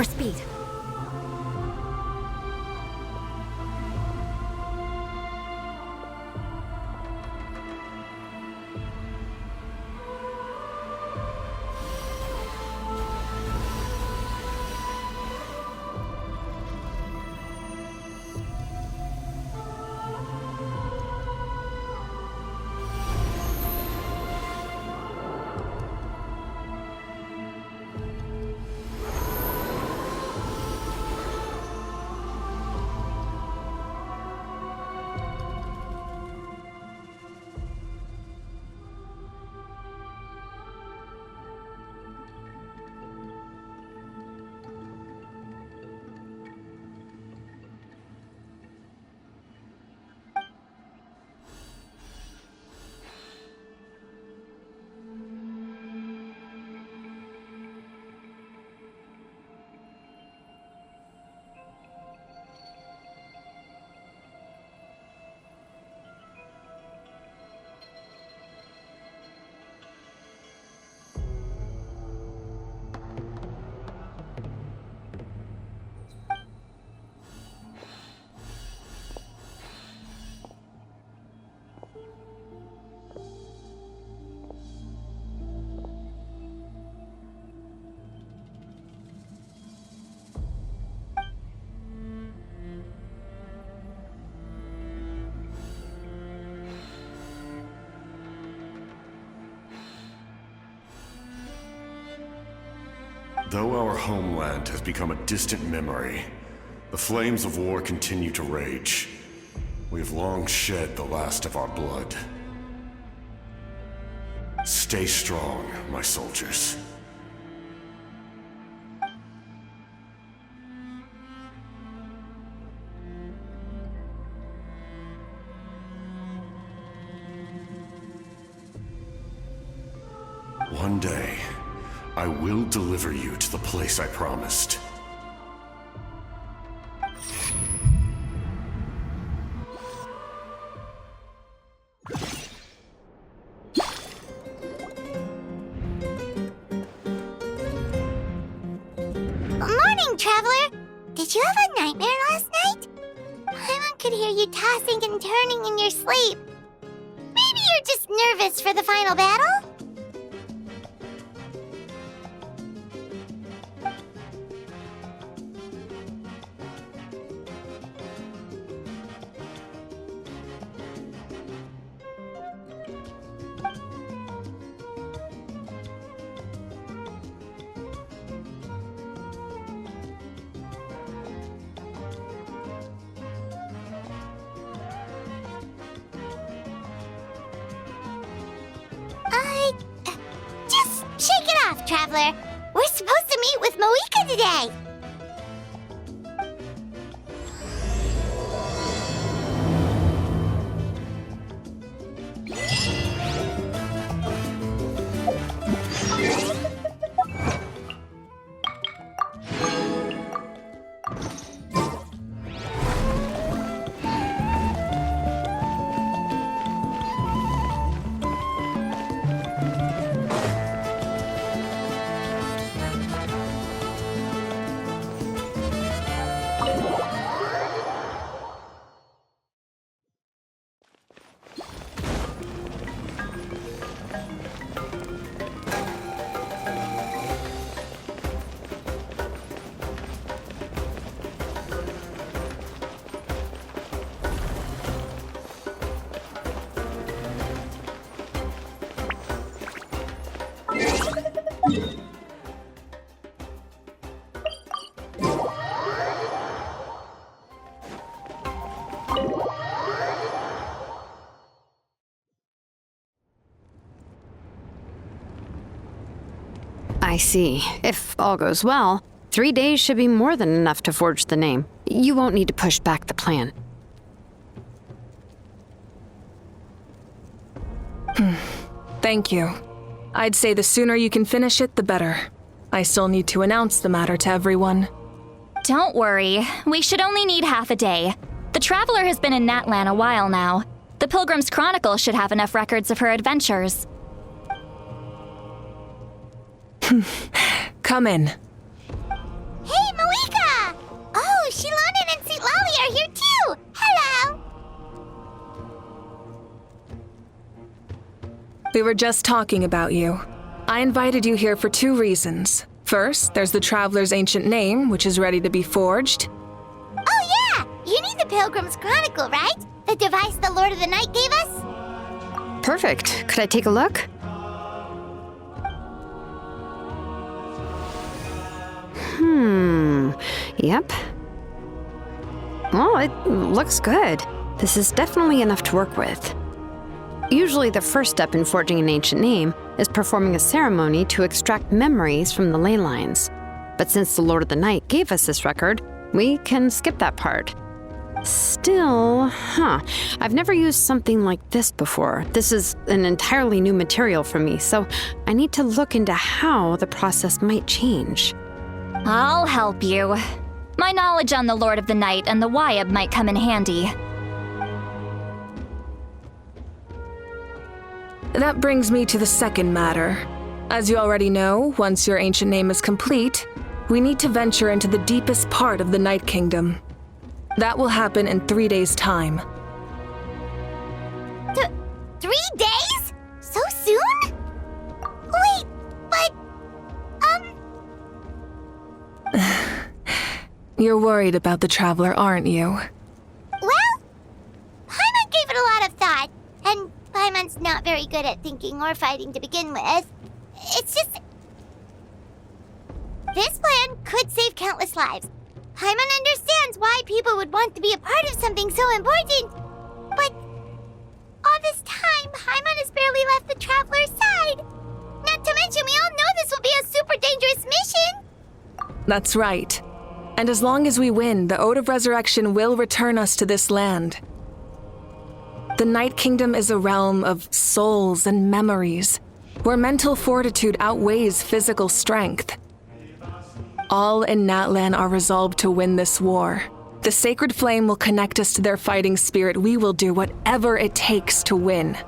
More speed. Though our homeland has become a distant memory, the flames of war continue to rage. We have long shed the last of our blood. Stay strong, my soldiers. One day, I will deliver you to the place I promised. Morning, Traveler! Did you have a nightmare last night? Paimon could hear you tossing and turning in your sleep. Maybe you're just nervous for the final battle? Just shake it off, Traveler. We're supposed to meet with Moika today. I see. If all goes well, 3 days should be more than enough to forge the name. You won't need to push back the plan. Thank you. I'd say the sooner you can finish it, the better. I still need to announce the matter to everyone. Don't worry. We should only need half a day. The Traveler has been in Natlan a while now. The Pilgrim's Chronicle should have enough records of her adventures. Come in. Hey, We were just talking about you. I invited you here for 2 reasons. First, there's the Traveler's ancient name, which is ready to be forged. Oh yeah! You need the Pilgrim's Chronicle, right? The device the Lord of the Night gave us? Perfect. Could I take a look? Yep. Well, it looks good. This is definitely enough to work with. Usually the first step in forging an ancient name is performing a ceremony to extract memories from the ley lines. But since the Lord of the Night gave us this record, we can skip that part. Still, I've never used something like this before. This is an entirely new material for me, so I need to look into how the process might change. I'll help you. My knowledge on the Lord of the Night and the Wyab might come in handy. That brings me to the second matter. As you already know, once your ancient name is complete, we need to venture into the deepest part of the Night Kingdom. That will happen in 3 days' time. 3 days? So soon? Wait, but... You're worried about the Traveler, aren't you? Well, Paimon gave it a lot of thought, and Paimon's not very good at thinking or fighting to begin with. It's just... This plan could save countless lives. Paimon understands why people would want to be a part of something so important. But all this time, Paimon has barely left the Traveler's side. Not to mention, we all know this will be a super dangerous mission. That's right. And as long as we win, the Ode of Resurrection will return us to this land. The Night Kingdom is a realm of souls and memories, where mental fortitude outweighs physical strength. All in Natlan are resolved to win this war. The sacred flame will connect us to their fighting spirit. We will do whatever it takes to win.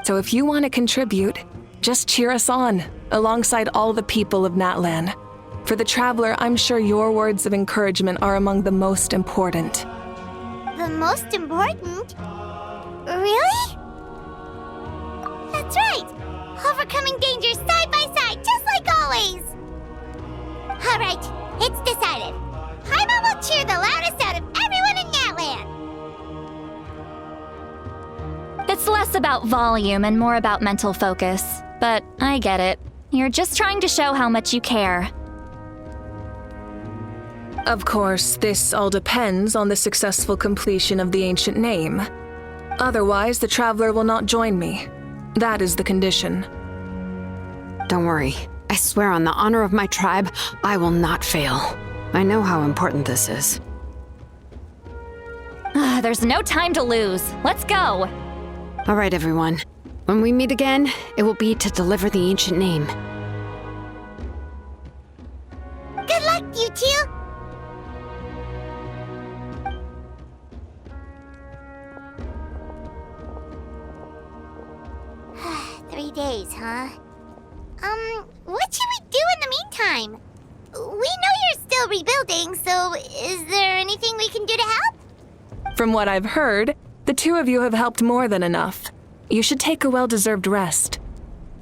So if you want to contribute, just cheer us on, alongside all the people of Natlan. For the Traveler, I'm sure your words of encouragement are among the most important. The most important? Really? That's right! Overcoming dangers side by side, just like always! Alright, it's decided. Paimon will cheer the loudest out of everyone in Natlan! It's less about volume and more about mental focus. But I get it. You're just trying to show how much you care. Of course, this all depends on the successful completion of the ancient name. Otherwise, the Traveler will not join me. That is the condition. Don't worry. I swear on the honor of my tribe, I will not fail. I know how important this is. There's no time to lose. Let's go. All right, everyone. When we meet again, it will be to deliver the ancient name. Good luck, you two! 3 days, huh? What should we do in the meantime? We know you're still rebuilding, so is there anything we can do to help? From what I've heard, the 2 of you have helped more than enough. You should take a well-deserved rest.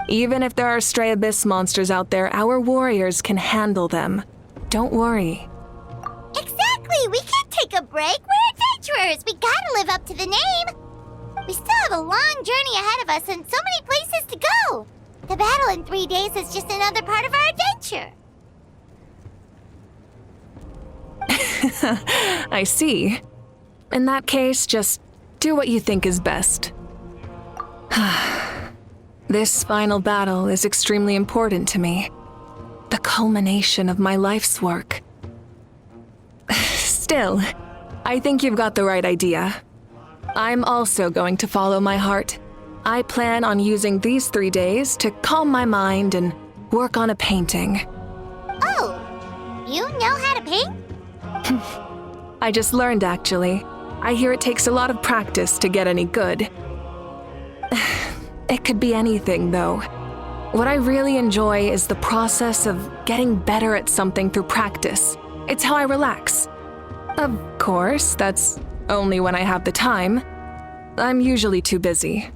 Even if there are stray abyss monsters out there, our warriors can handle them. Don't worry. Exactly! We can't take a break! We're adventurers! We gotta live up to the name! We still have a long journey ahead of us and so many places to go! The battle in 3 days is just another part of our adventure! I see. In that case, just do what you think is best. This final battle is extremely important to me. The culmination of my life's work. Still, I think you've got the right idea. I'm also going to follow my heart. I plan on using these 3 days to calm my mind and work on a painting. Oh, you know how to paint? I just learned, actually. I hear it takes a lot of practice to get any good. It could be anything, though. What I really enjoy is the process of getting better at something through practice. It's how I relax. Of course, that's only when I have the time. I'm usually too busy.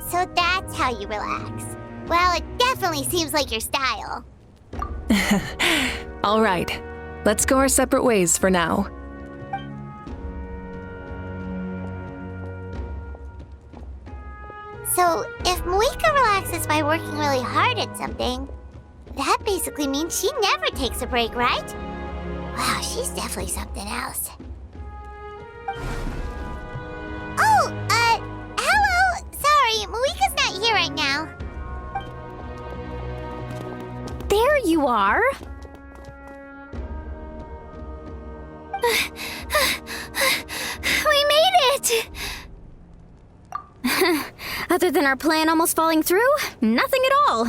So that's how you relax. Well, it definitely seems like your style. All right, let's go our separate ways for now. So, if Moika relaxes by working really hard at something, that basically means she never takes a break, right? Wow, she's definitely something else. Oh, hello! Sorry, Moika's not here right now. There you are. We made it! Other than our plan almost falling through, nothing at all.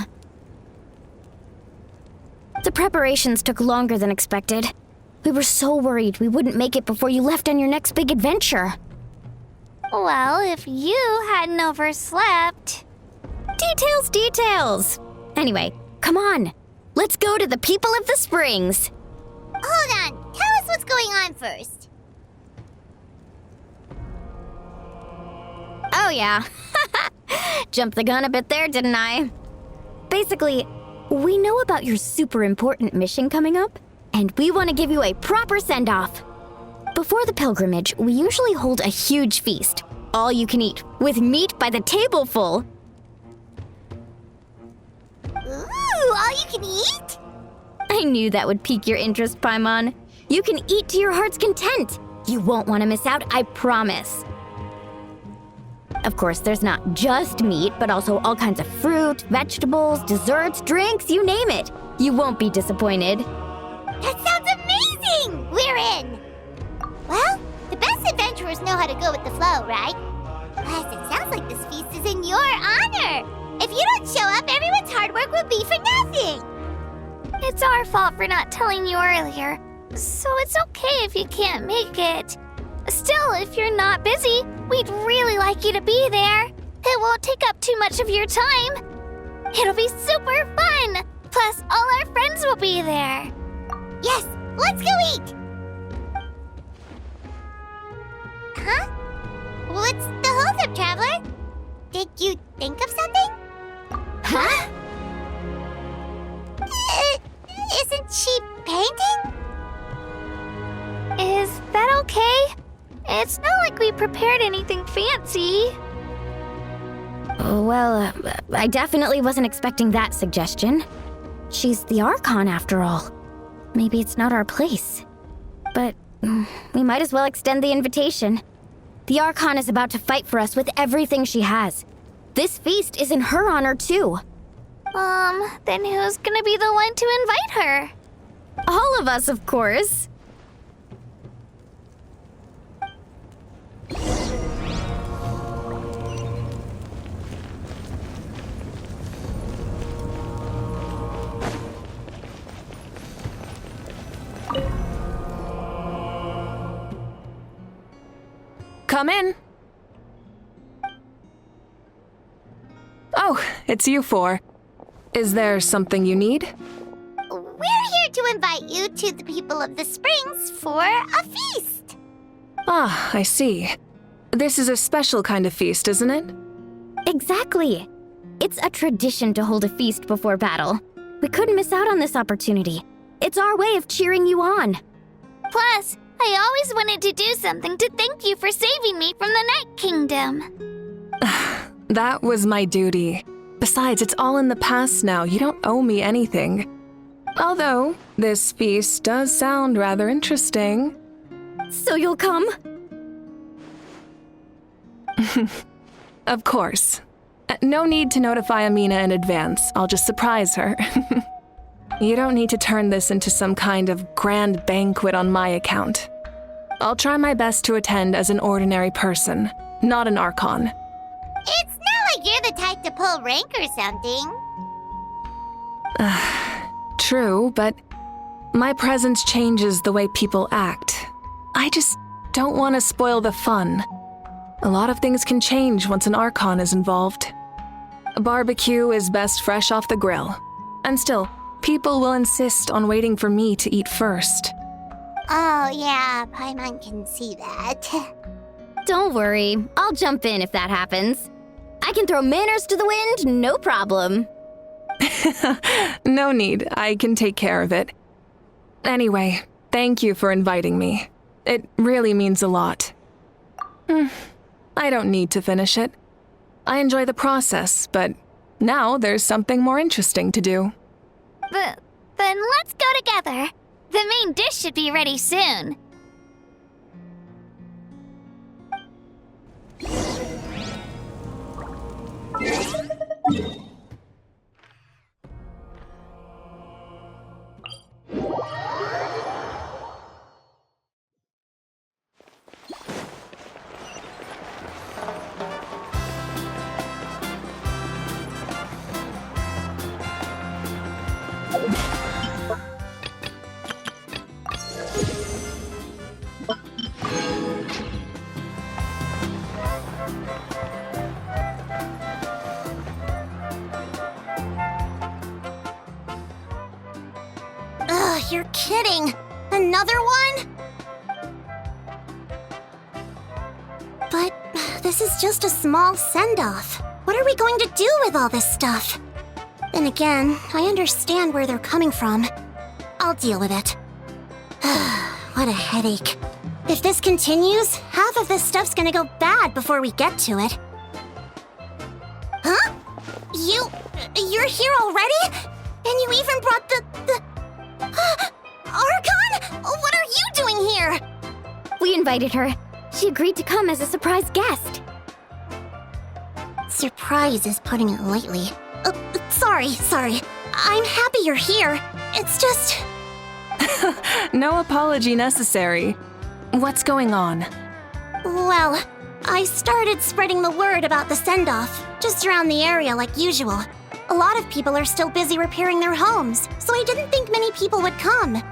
The preparations took longer than expected. We were so worried we wouldn't make it before you left on your next big adventure. Well, if you hadn't overslept... Details! Anyway, come on. Let's go to the people of the Springs. Hold on, tell us what's going on first. Oh yeah. Jumped the gun a bit there, didn't I? Basically, we know about your super important mission coming up, and we want to give you a proper send-off. Before the pilgrimage, we usually hold a huge feast, all you can eat, with meat by the tableful. Ooh, all you can eat? I knew that would pique your interest, Paimon. You can eat to your heart's content. You won't want to miss out, I promise. Of course, there's not just meat, but also all kinds of fruit, vegetables, desserts, drinks, you name it. You won't be disappointed. That sounds amazing! We're in! Well, the best adventurers know how to go with the flow, right? Plus, it sounds like this feast is in your honor! If you don't show up, everyone's hard work will be for nothing! It's our fault for not telling you earlier, so it's okay if you can't make it. Still, if you're not busy, we'd really like you to be there. It won't take up too much of your time. It'll be super fun! Plus, all our friends will be there. Yes, let's go eat! Huh? What's the holdup, Traveler? Did you think of something? Huh? Isn't she painting? Is that okay? It's not like we prepared anything fancy. Well, I definitely wasn't expecting that suggestion. She's the Archon, after all. Maybe it's not our place. But we might as well extend the invitation. The Archon is about to fight for us with everything she has. This feast is in her honor, too. Then who's gonna be the one to invite her? All of us, of course. Come in. Oh, it's you four. Is there something you need? We're here to invite you to the people of the Springs for a feast. Ah, I see. This is a special kind of feast, isn't it? Exactly. It's a tradition to hold a feast before battle. We couldn't miss out on this opportunity. It's our way of cheering you on. Plus, I always wanted to do something to thank you for saving me from the Night Kingdom. That was my duty. Besides, it's all in the past now. You don't owe me anything. Although, this feast does sound rather interesting. So you'll come? Of course. No need to notify Amina in advance. I'll just surprise her. You don't need to turn this into some kind of grand banquet on my account. I'll try my best to attend as an ordinary person, not an Archon. It's not like you're the type to pull rank or something. True, but my presence changes the way people act. I just don't want to spoil the fun. A lot of things can change once an Archon is involved. A barbecue is best fresh off the grill. And still, people will insist on waiting for me to eat first. Oh yeah, Paimon can see that. Don't worry. I'll jump in if that happens. I can throw manners to the wind, no problem. No need, I can take care of it. Anyway, thank you for inviting me. It really means a lot. I don't need to finish it. I enjoy the process, but now there's something more interesting to do. Then let's go together. The main dish should be ready soon. Ugh, you're kidding. Another one? But this is just a small send-off. What are we going to do with all this stuff? Then again, I understand where they're coming from. I'll deal with it. What a headache. If this continues, half of this stuff's gonna go bad before we get to it. Huh? You're here already? And you even brought the Archon? What are you doing here? We invited her. She agreed to come as a surprise guest. Surprise is putting it lightly. Sorry. I'm happy you're here. It's just... No apology necessary. What's going on? Well, I started spreading the word about the send-off, just around the area like usual. A lot of people are still busy repairing their homes, so I didn't think many people would come.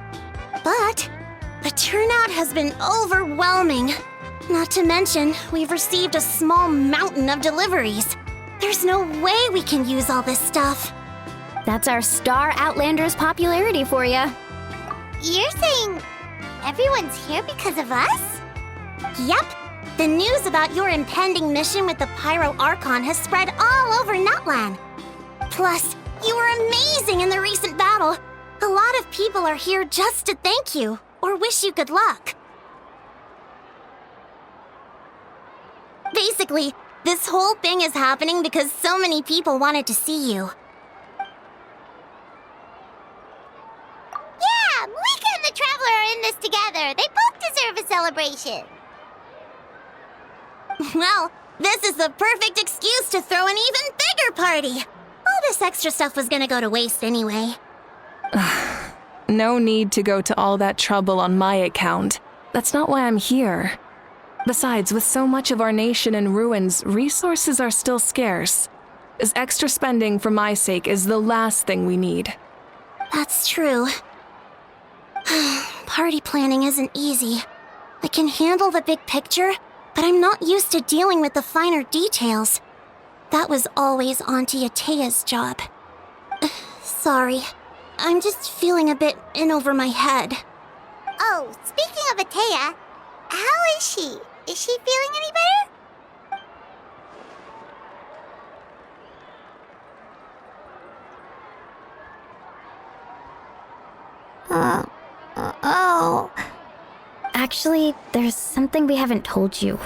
But the turnout has been overwhelming. Not to mention, we've received a small mountain of deliveries. There's no way we can use all this stuff. That's our Star Outlander's popularity for ya. You're saying everyone's here because of us? Yep. The news about your impending mission with the Pyro Archon has spread all over Nutland. Plus, you were amazing in the recent battle. A lot of people are here just to thank you, or wish you good luck. Basically, this whole thing is happening because so many people wanted to see you. Yeah, Malika and the Traveler are in this together. They both deserve a celebration. Well, this is the perfect excuse to throw an even bigger party. All this extra stuff was gonna go to waste anyway. No need to go to all that trouble on my account. That's not why I'm here. Besides, with so much of our nation in ruins, resources are still scarce. This extra spending for my sake is the last thing we need. That's true. Party planning isn't easy. I can handle the big picture, but I'm not used to dealing with the finer details. That was always Auntie Atea's job. Sorry. I'm just feeling a bit in over my head. Oh, speaking of Atea, how is she? Is she feeling any better? Oh. Actually, there's something we haven't told you.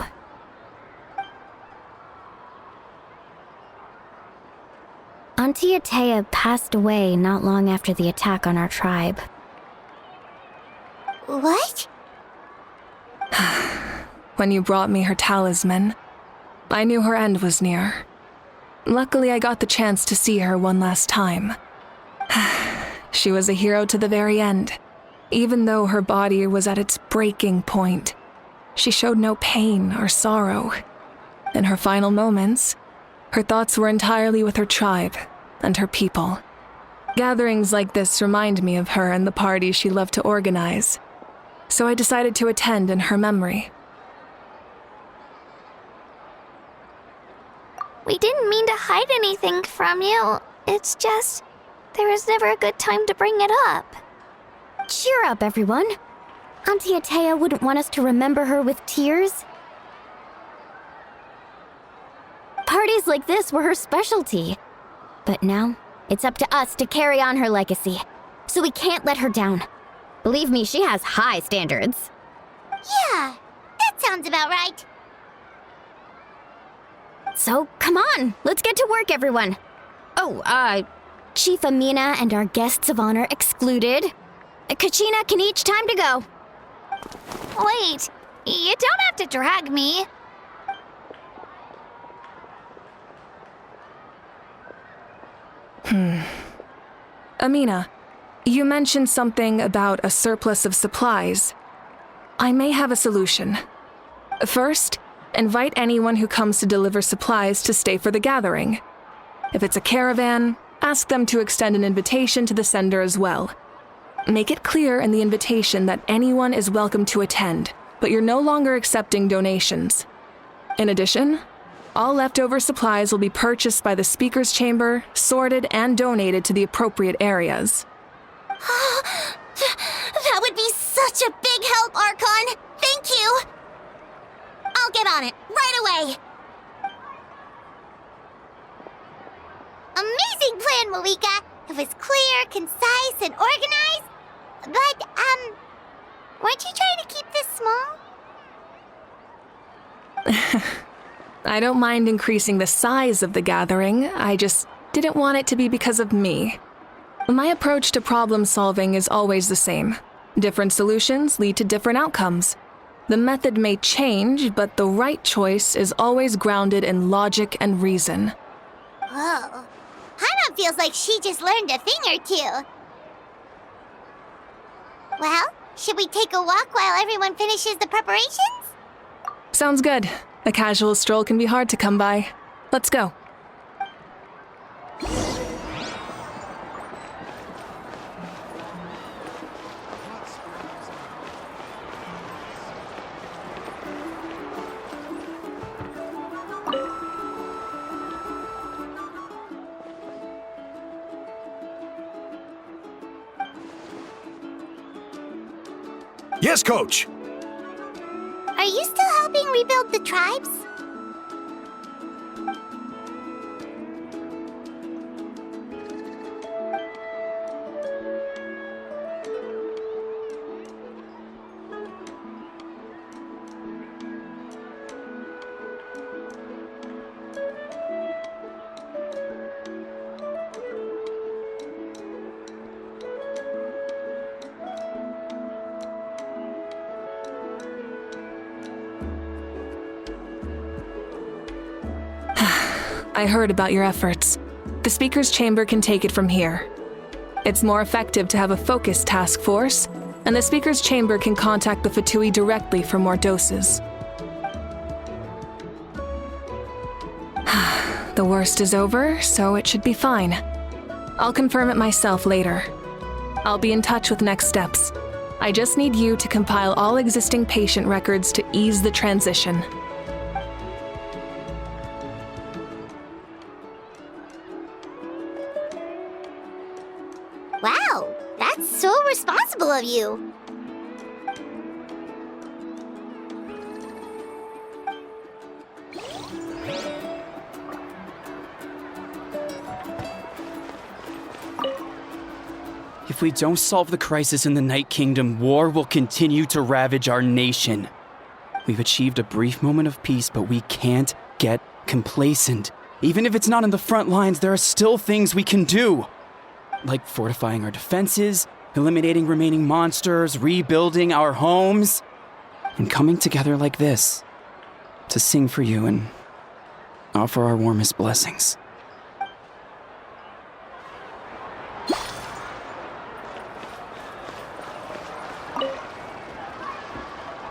Auntie Atea passed away not long after the attack on our tribe. What? When you brought me her talisman, I knew her end was near. Luckily, I got the chance to see her one last time. She was a hero to the very end. Even though her body was at its breaking point, she showed no pain or sorrow. In her final moments, her thoughts were entirely with her tribe and her people. Gatherings like this remind me of her and the parties she loved to organize, so I decided to attend in her memory. We didn't mean to hide anything from you. It's just, there was never a good time to bring it up. Cheer up, everyone. Auntie Atea wouldn't want us to remember her with tears. Parties like this were her specialty. But now, it's up to us to carry on her legacy. So we can't let her down. Believe me, she has high standards. Yeah, that sounds about right. So, come on, let's get to work, everyone. Oh, Chief Amina and our guests of honor excluded. Kachina can each time to go. Wait, you don't have to drag me. Amina, you mentioned something about a surplus of supplies. I may have a solution. First, invite anyone who comes to deliver supplies to stay for the gathering. If it's a caravan, ask them to extend an invitation to the sender as well. Make it clear in the invitation that anyone is welcome to attend, but you're no longer accepting donations. In addition, all leftover supplies will be purchased by the speaker's chamber, sorted, and donated to the appropriate areas. That would be such a big help, Archon! Thank you! I'll get on it, right away! Amazing plan, Malika! It was clear, concise, and organized. But, weren't you trying to keep this small? I don't mind increasing the size of the gathering, I just didn't want it to be because of me. My approach to problem solving is always the same. Different solutions lead to different outcomes. The method may change, but the right choice is always grounded in logic and reason. Whoa. Hana feels like she just learned a thing or two. Well, should we take a walk while everyone finishes the preparations? Sounds good. A casual stroll can be hard to come by. Let's go. Yes, Coach! Are you still helping rebuild the tribes? I heard about your efforts. The Speaker's Chamber can take it from here. It's more effective to have a focused task force, and the Speaker's Chamber can contact the Fatui directly for more doses. The worst is over, so it should be fine. I'll confirm it myself later. I'll be in touch with next steps. I just need you to compile all existing patient records to ease the transition. Wow, that's so responsible of you. If we don't solve the crisis in the Night Kingdom, war will continue to ravage our nation. We've achieved a brief moment of peace, but we can't get complacent. Even if it's not in the front lines, there are still things we can do. Like fortifying our defenses, eliminating remaining monsters, rebuilding our homes, and coming together like this to sing for you and offer our warmest blessings.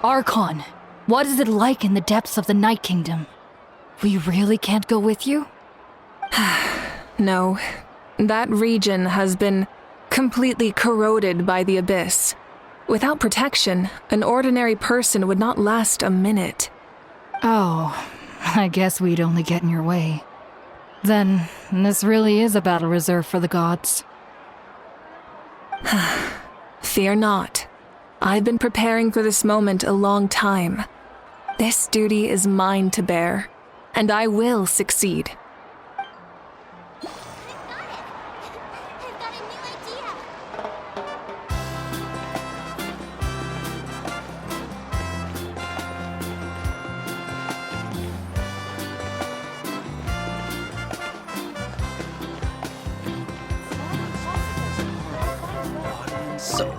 Archon, what is it like in the depths of the Night Kingdom? We really can't go with you? No. That region has been completely corroded by the abyss. Without protection, an ordinary person would not last a minute. Oh, I guess we'd only get in your way. Then, this really is a battle reserved for the gods. Fear not. I've been preparing for this moment a long time. This duty is mine to bear. and I will succeed. I've got a new idea. So.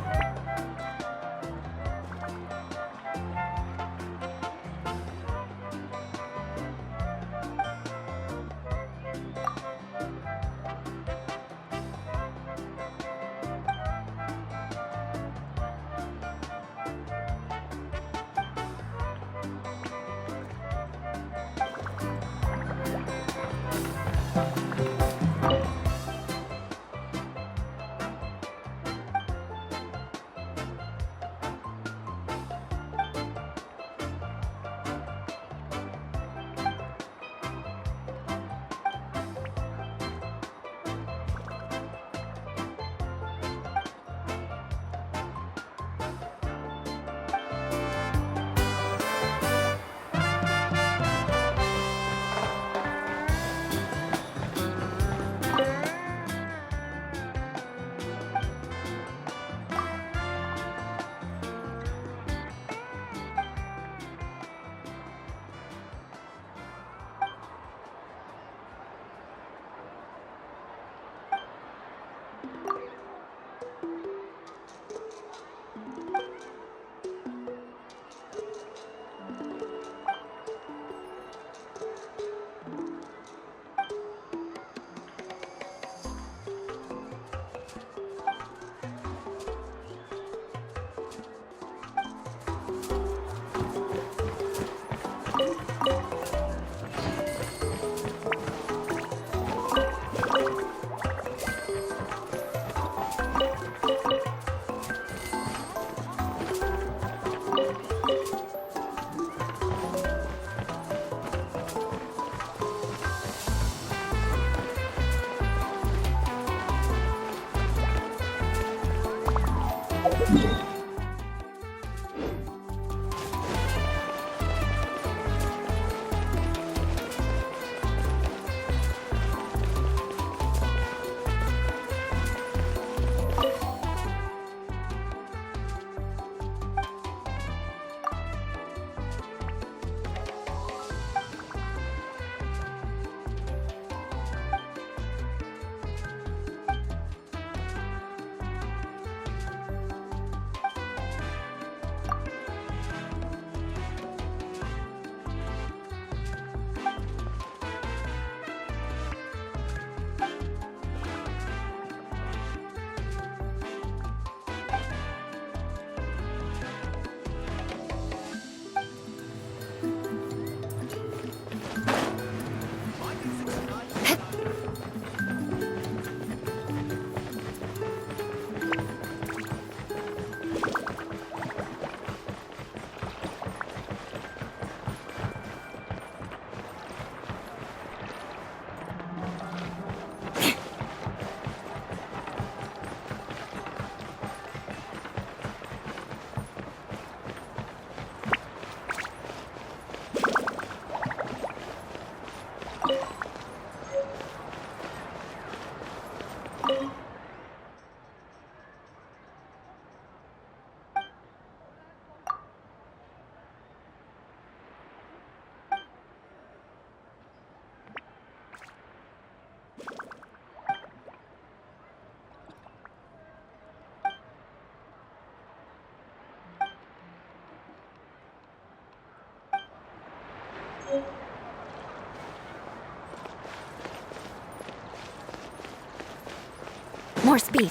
More speed.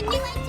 a new idea!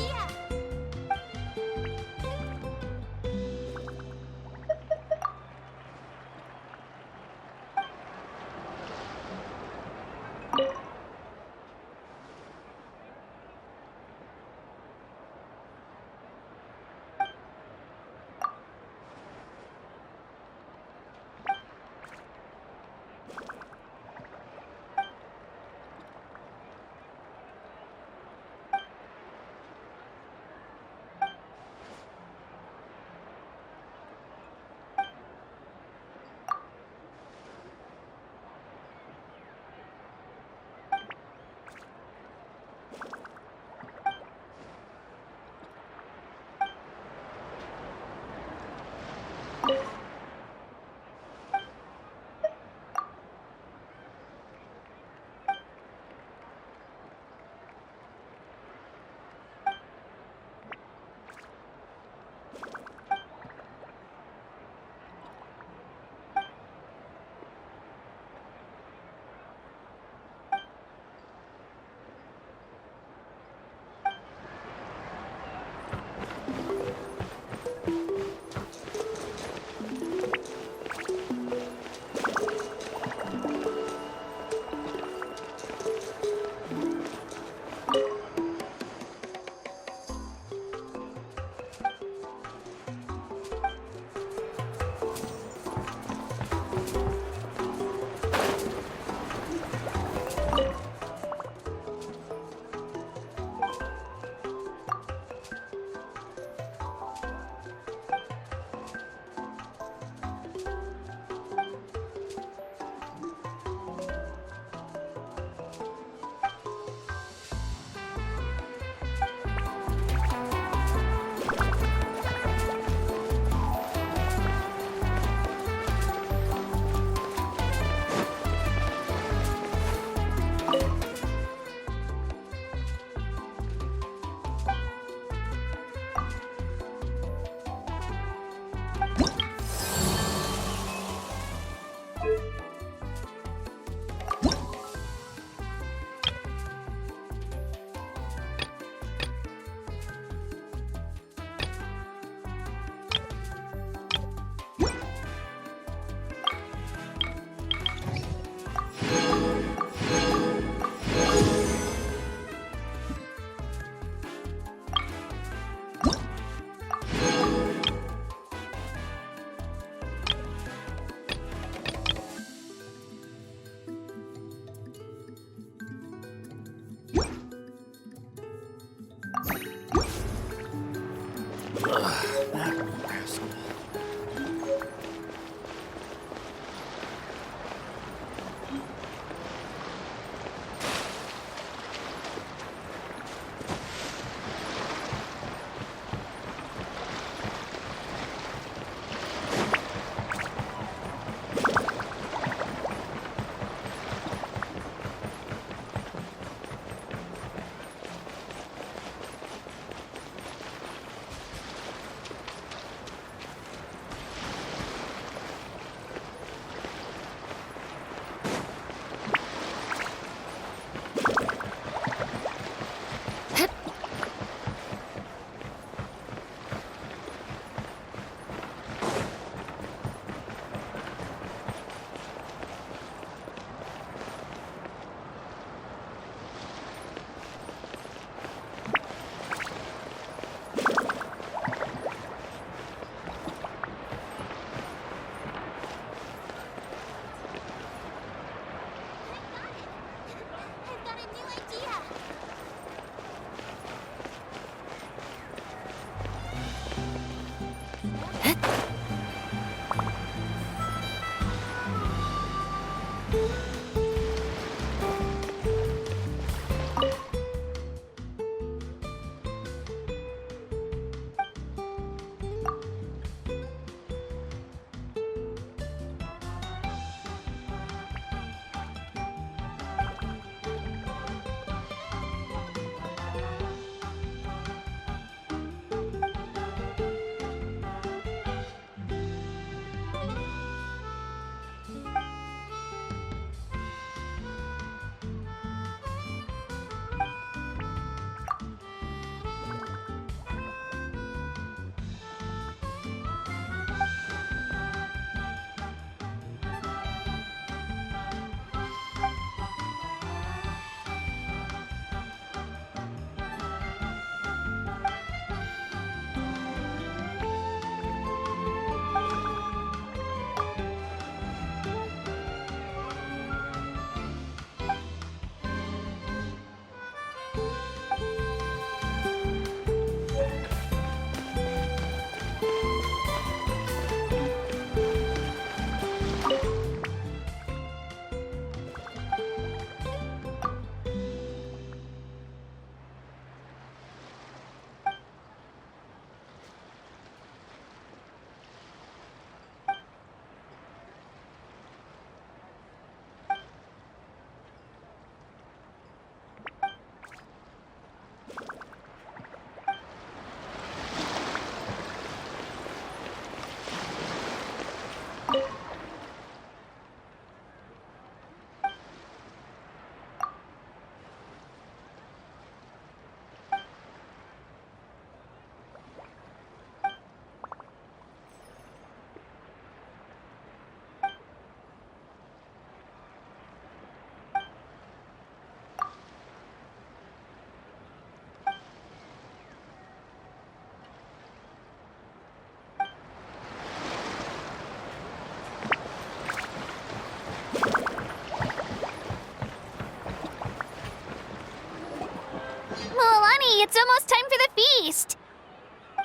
It's almost time for the feast.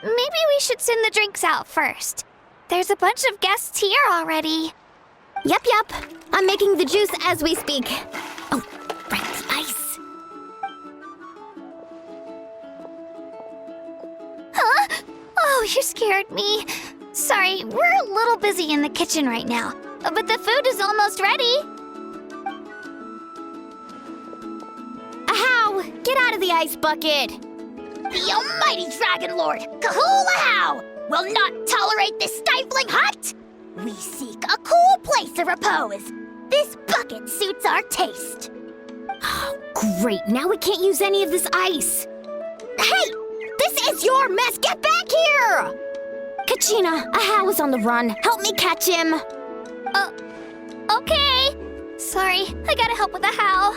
Maybe we should send the drinks out first. There's a bunch of guests here already. Yep. I'm making the juice as we speak. Oh, right, the ice. Huh? Oh, you scared me. Sorry, we're a little busy in the kitchen right now, but the food is almost ready. Ahow! Get out of the ice bucket! The almighty Dragon Lord, Kahul will not tolerate this stifling hut! We seek a cool place of repose. This bucket suits our taste. Oh, great. Now we can't use any of this ice. Hey! This is your mess! Get back here! Kachina, Ahow is on the run. Help me catch him. Okay. Sorry, I gotta help with the how.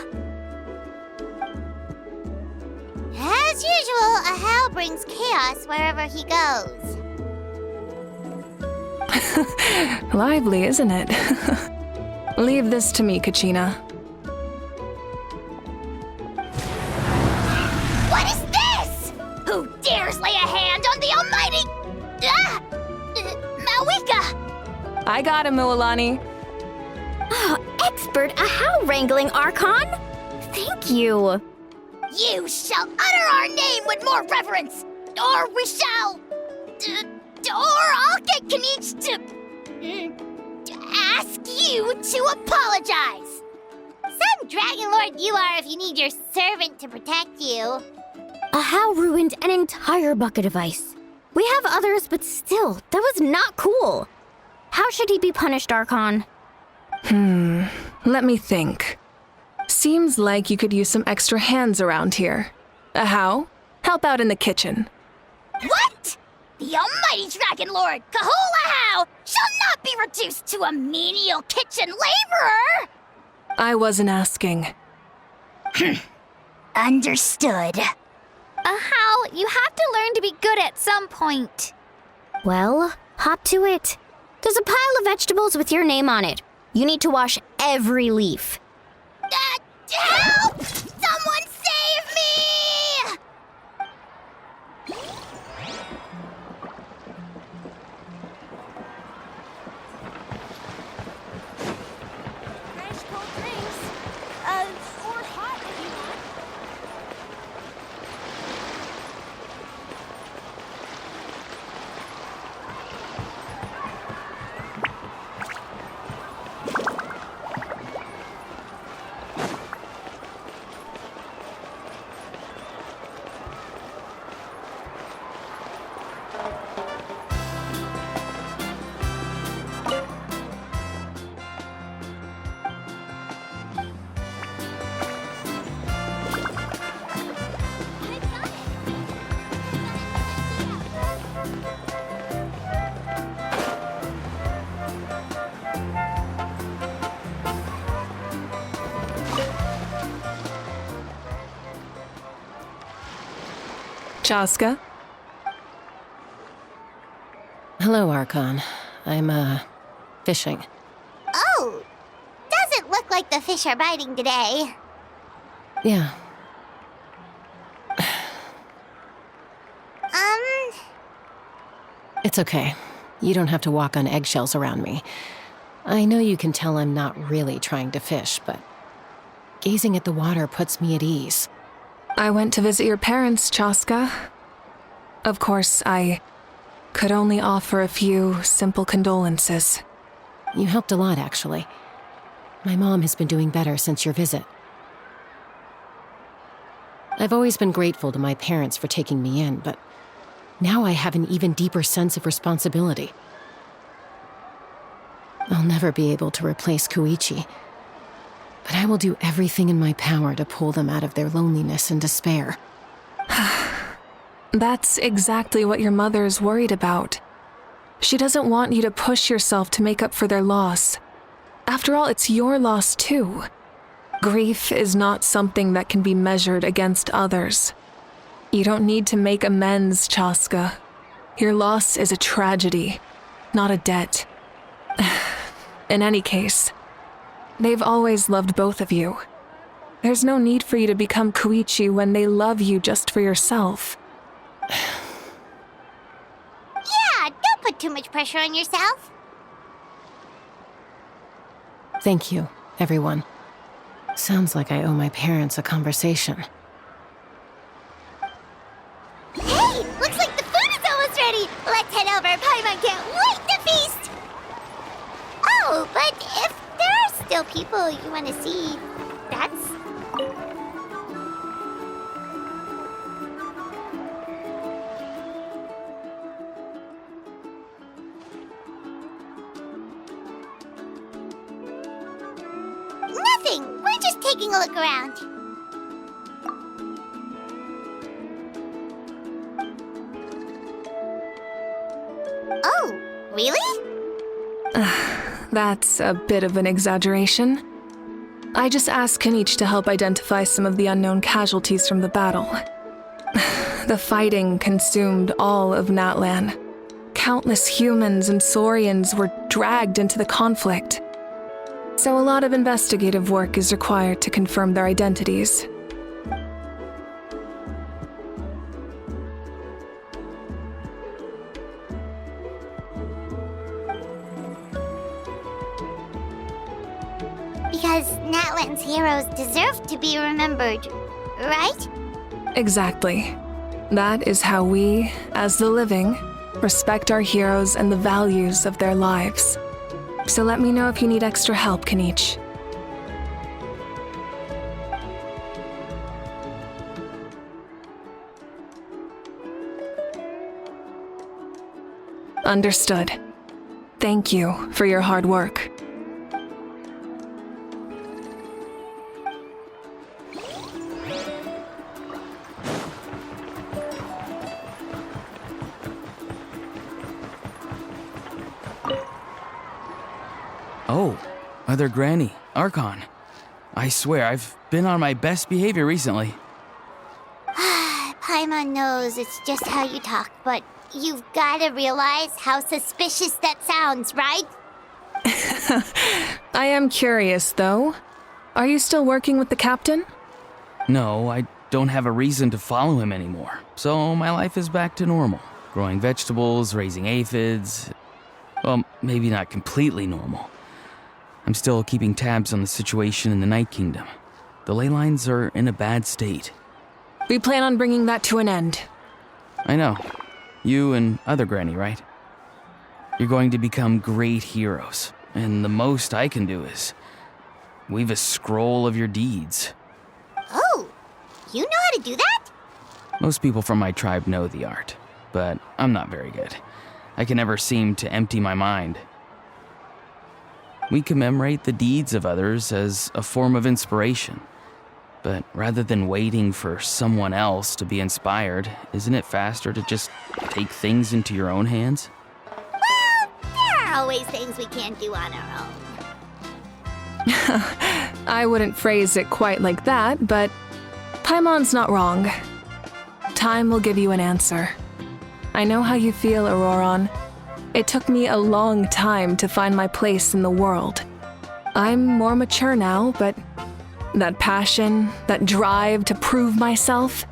As usual, Ahau brings chaos wherever he goes. Lively, isn't it? Leave this to me, Kachina. What is this? Who dares lay a hand on the almighty... Mawika! I got him, Mualani. Oh, expert Ahow wrangling, Archon. Thank you. You shall utter our name with more reverence, or we shall... or I'll get Kanich to ask you to apologize. Some Dragon Lord you are if you need your servant to protect you. Ahow ruined an entire bucket of ice. We have others, but still, that was not cool. How should he be punished, Archon? Let me think. Seems like you could use some extra hands around here. Ahow, help out in the kitchen. What? The almighty Dragon Lord, Kahul shall not be reduced to a menial kitchen laborer! I wasn't asking. Understood. How? You have to learn to be good at some point. Well, hop to it. There's a pile of vegetables with your name on it. You need to wash every leaf. Help! Someone save me! Fresh cold drinks. Or hot if you want. Chaska? Hello, Archon. I'm, fishing. Oh! Doesn't look like the fish are biting today. Yeah. It's okay. You don't have to walk on eggshells around me. I know you can tell I'm not really trying to fish, but gazing at the water puts me at ease. I went to visit your parents, Chaska. Of course, I could only offer a few simple condolences. You helped a lot, actually. My mom has been doing better since your visit. I've always been grateful to my parents for taking me in, but now I have an even deeper sense of responsibility. I'll never be able to replace Koichi, but I will do everything in my power to pull them out of their loneliness and despair. That's exactly what your mother's worried about. She doesn't want you to push yourself to make up for their loss. After all, it's your loss too. Grief is not something that can be measured against others. You don't need to make amends, Chaska. Your loss is a tragedy, not a debt. In any case, they've always loved both of you. There's no need for you to become Koichi when they love you just for yourself. Yeah, don't put too much pressure on yourself. Thank you, everyone. Sounds like I owe my parents a conversation. Hey, looks like the food is almost ready. Let's head over. Paimon can't wait to feast. Oh, but if there are still people you want to see, that's... Nothing. We're just taking a look around. Oh, really? That's a bit of an exaggeration. I just asked Kenichi to help identify some of the unknown casualties from the battle. The fighting consumed all of Natlan. Countless humans and Saurians were dragged into the conflict. So a lot of investigative work is required to confirm their identities. Because Natlan's heroes deserve to be remembered, right? Exactly. That is how we, as the living, respect our heroes and the values of their lives. So let me know if you need extra help, Kenichi. Understood. Thank you for your hard work. Oh, Mother Granny, Archon. I swear, I've been on my best behavior recently. Paimon knows it's just how you talk, but you've gotta realize how suspicious that sounds, right? I am curious, though. Are you still working with the captain? No, I don't have a reason to follow him anymore, so my life is back to normal. Growing vegetables, raising aphids. Well, maybe not completely normal. I'm still keeping tabs on the situation in the Night Kingdom. The ley lines are in a bad state. We plan on bringing that to an end. I know. You and other Granny, right? You're going to become great heroes, and the most I can do is weave a scroll of your deeds. Oh, you know how to do that? Most people from my tribe know the art, but I'm not very good. I can never seem to empty my mind. We commemorate the deeds of others as a form of inspiration. But rather than waiting for someone else to be inspired, isn't it faster to just take things into your own hands? Well, there are always things we can't do on our own. I wouldn't phrase it quite like that, but Paimon's not wrong. Time will give you an answer. I know how you feel, Auroron. It took me a long time to find my place in the world. I'm more mature now, but that passion, that drive to prove myself,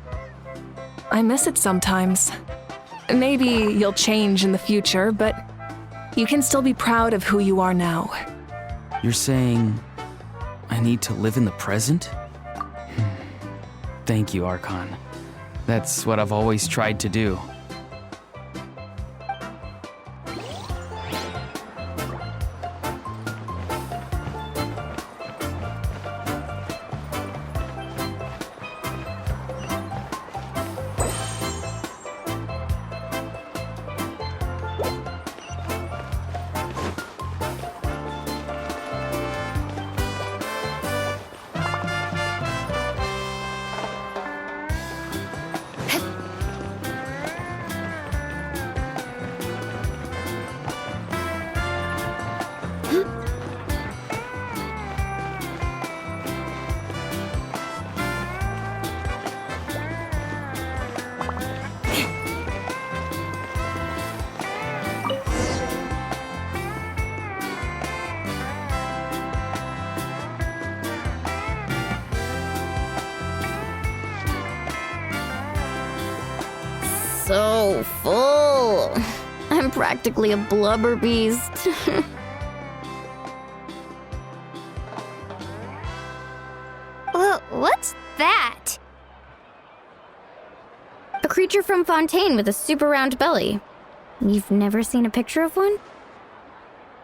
I miss it sometimes. Maybe you'll change in the future, but you can still be proud of who you are now. You're saying I need to live in the present? Thank you, Archon. That's what I've always tried to do. so full. I'm practically a blubber beast. What's that? A creature from Fontaine with a super round belly. You've never seen a picture of one?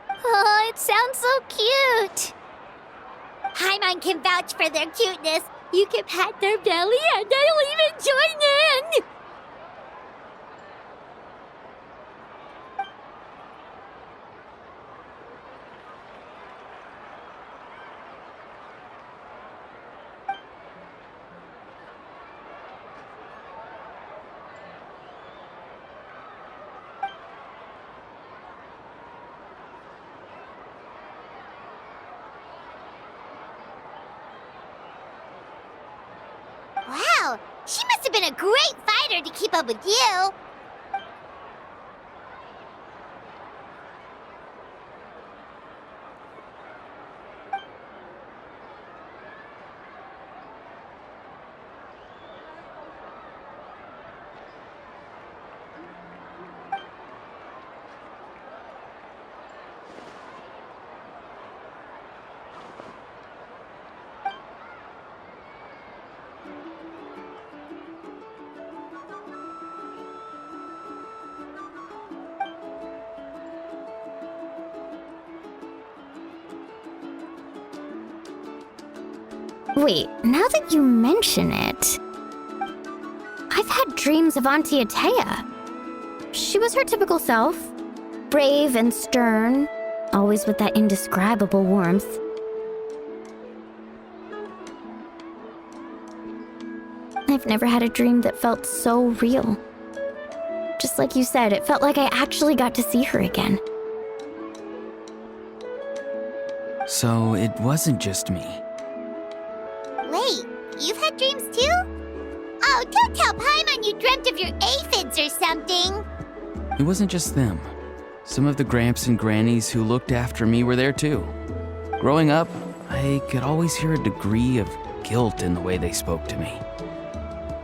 Oh, it sounds so cute. Paimon can vouch for their cuteness. You can pat their belly and they'll even join in. Wow, she must have been a great fighter to keep up with you. Wait, now that you mention it, I've had dreams of Auntie Atea. She was her typical self, brave and stern, always with that indescribable warmth. I've never had a dream that felt so real. Just like you said, it felt like I actually got to see her again. So it wasn't just me. Wait, you've had dreams too? Oh, don't tell Paimon you dreamt of your aphids or something. It wasn't just them. Some of the Gramps and Grannies who looked after me were there too. Growing up, I could always hear a degree of guilt in the way they spoke to me.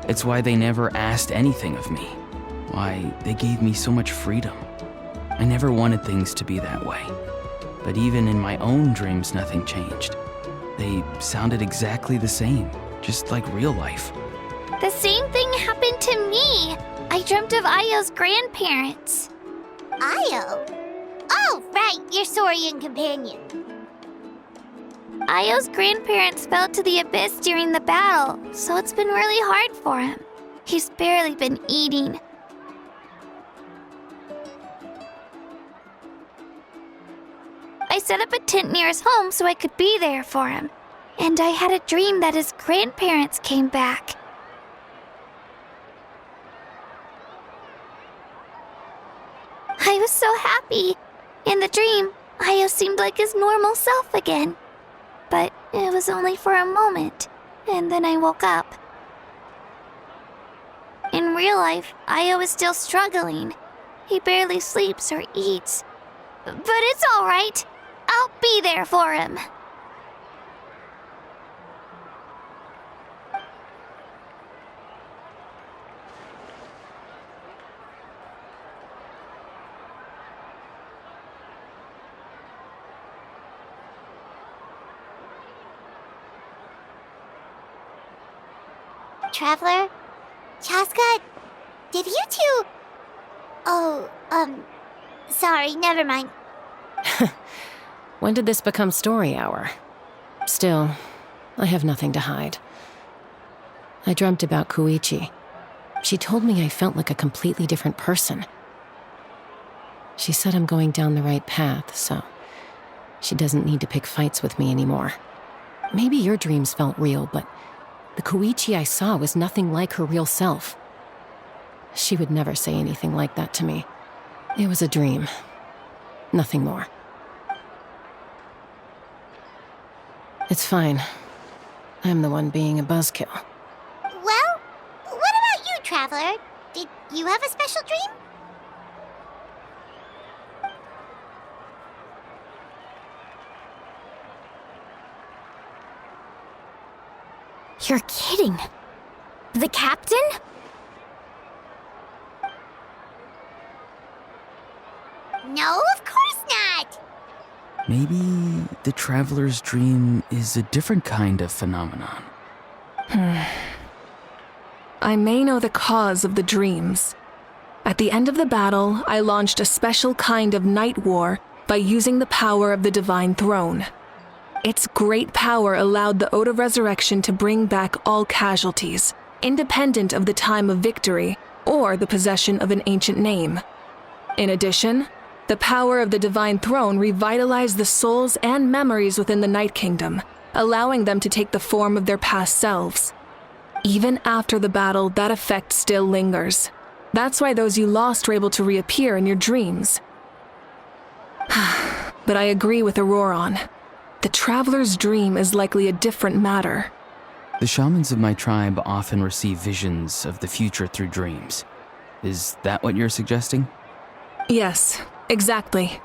It's why they never asked anything of me. Why they gave me so much freedom. I never wanted things to be that way. But even in my own dreams, nothing changed. They sounded exactly the same, just like real life. The same thing happened to me. I dreamt of Ayo's grandparents. Ayo? Oh, right, your Saurian companion. Ayo's grandparents fell to the abyss during the battle, so it's been really hard for him. He's barely been eating. I set up a tent near his home so I could be there for him. And I had a dream that his grandparents came back. I was so happy. In the dream, Ayo seemed like his normal self again. But it was only for a moment, and then I woke up. In real life, Ayo is still struggling. He barely sleeps or eats. But it's all right. I'll be there for him. Traveler? Chaska? Did you two... Oh, sorry, never mind. When did this become story hour? Still, I have nothing to hide. I dreamt about Koichi. She told me I felt like a completely different person. She said I'm going down the right path, so she doesn't need to pick fights with me anymore. Maybe your dreams felt real, but the Koichi I saw was nothing like her real self. She would never say anything like that to me. It was a dream. Nothing more. It's fine. I'm the one being a buzzkill. Well, what about you, Traveler? Did you have a special dream? You're kidding. The captain? No, of course not! Maybe the traveler's dream is a different kind of phenomenon. I may know the cause of the dreams. At the end of the battle, I launched a special kind of night war by using the power of the Divine Throne. Its great power allowed the Ode of Resurrection to bring back all casualties, independent of the time of victory or the possession of an ancient name. In addition, the power of the Divine Throne revitalized the souls and memories within the Night Kingdom, allowing them to take the form of their past selves. Even after the battle, that effect still lingers. That's why those you lost were able to reappear in your dreams. But I agree with Auroron. The traveler's dream is likely a different matter. The shamans of my tribe often receive visions of the future through dreams. Is that what you're suggesting? Yes, exactly.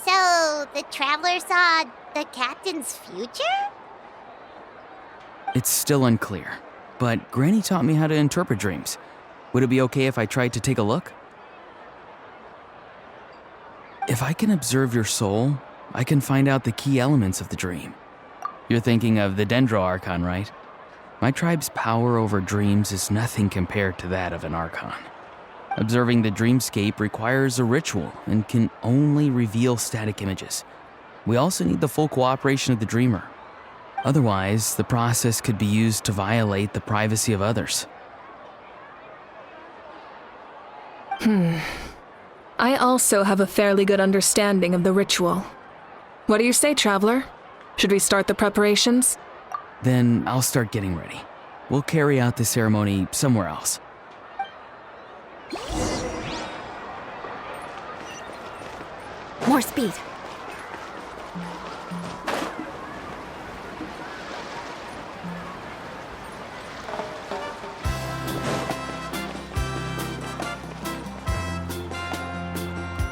So, the traveler saw the captain's future? It's still unclear, but Granny taught me how to interpret dreams. Would it be okay if I tried to take a look? If I can observe your soul, I can find out the key elements of the dream. You're thinking of the Dendro Archon, right? My tribe's power over dreams is nothing compared to that of an Archon. Observing the dreamscape requires a ritual and can only reveal static images. We also need the full cooperation of the dreamer. Otherwise, the process could be used to violate the privacy of others. I also have a fairly good understanding of the ritual. What do you say, Traveler? Should we start the preparations? Then I'll start getting ready. We'll carry out the ceremony somewhere else. More speed.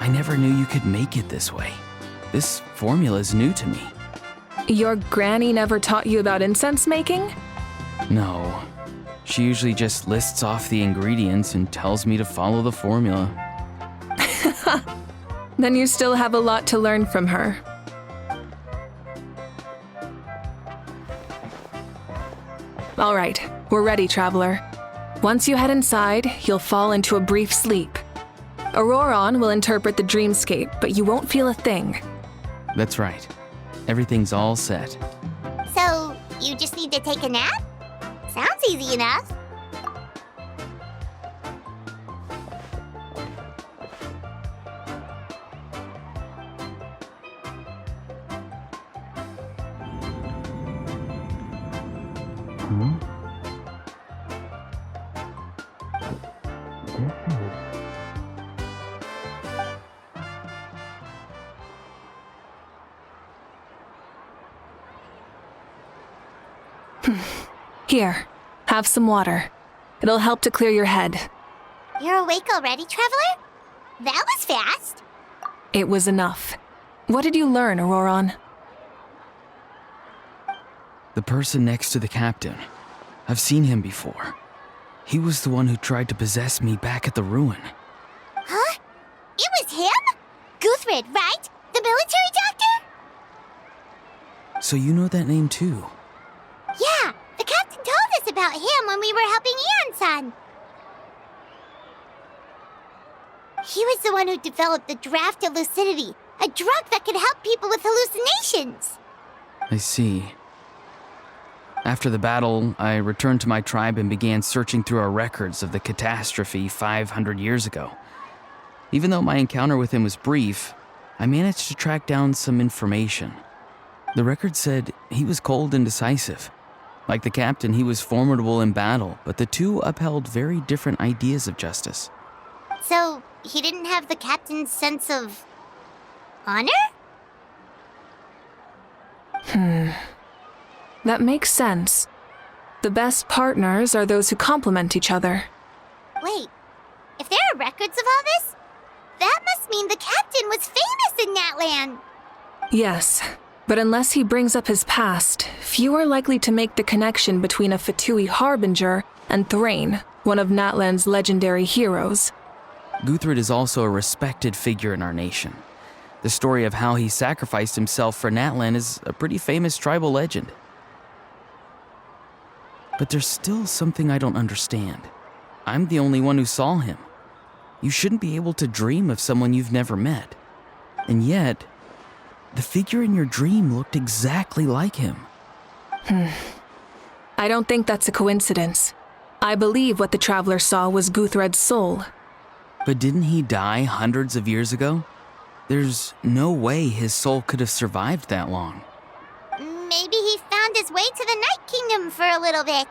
I never knew you could make it this way. This formula is new to me. Your granny never taught you about incense making? No. She usually just lists off the ingredients and tells me to follow the formula. Then you still have a lot to learn from her. All right, we're ready, Traveler. Once you head inside, you'll fall into a brief sleep. Auroron will interpret the dreamscape, but you won't feel a thing. That's right. Everything's all set. So, you just need to take a nap? Sounds easy enough. Here, have some water. It'll help to clear your head. You're awake already, Traveler? That was fast. It was enough. What did you learn, Auroron? The person next to the captain. I've seen him before. He was the one who tried to possess me back at the ruin. Huh? It was him? Guthrid, right? The military doctor? So you know that name too? Yeah, the captain told us about him when we were helping Eon-san. He was the one who developed the Draft of Lucidity, a drug that could help people with hallucinations. I see. After the battle, I returned to my tribe and began searching through our records of the catastrophe 500 years ago. Even though my encounter with him was brief, I managed to track down some information. The record said he was cold and decisive. Like the captain, he was formidable in battle, but the two upheld very different ideas of justice. So, he didn't have the captain's sense of honor? That makes sense. The best partners are those who complement each other. Wait, if there are records of all this, that must mean the captain was famous in that land. Yes, but unless he brings up his past, few are likely to make the connection between a Fatui harbinger and Thrain, one of Natlan's legendary heroes. Guthred is also a respected figure in our nation. The story of how he sacrificed himself for Natlan is a pretty famous tribal legend. But there's still something I don't understand. I'm the only one who saw him. You shouldn't be able to dream of someone you've never met. And yet, the figure in your dream looked exactly like him. I don't think that's a coincidence. I believe what the traveler saw was Guthred's soul. But didn't he die hundreds of years ago? There's no way his soul could have survived that long. Maybe he found his way to the Night Kingdom for a little bit.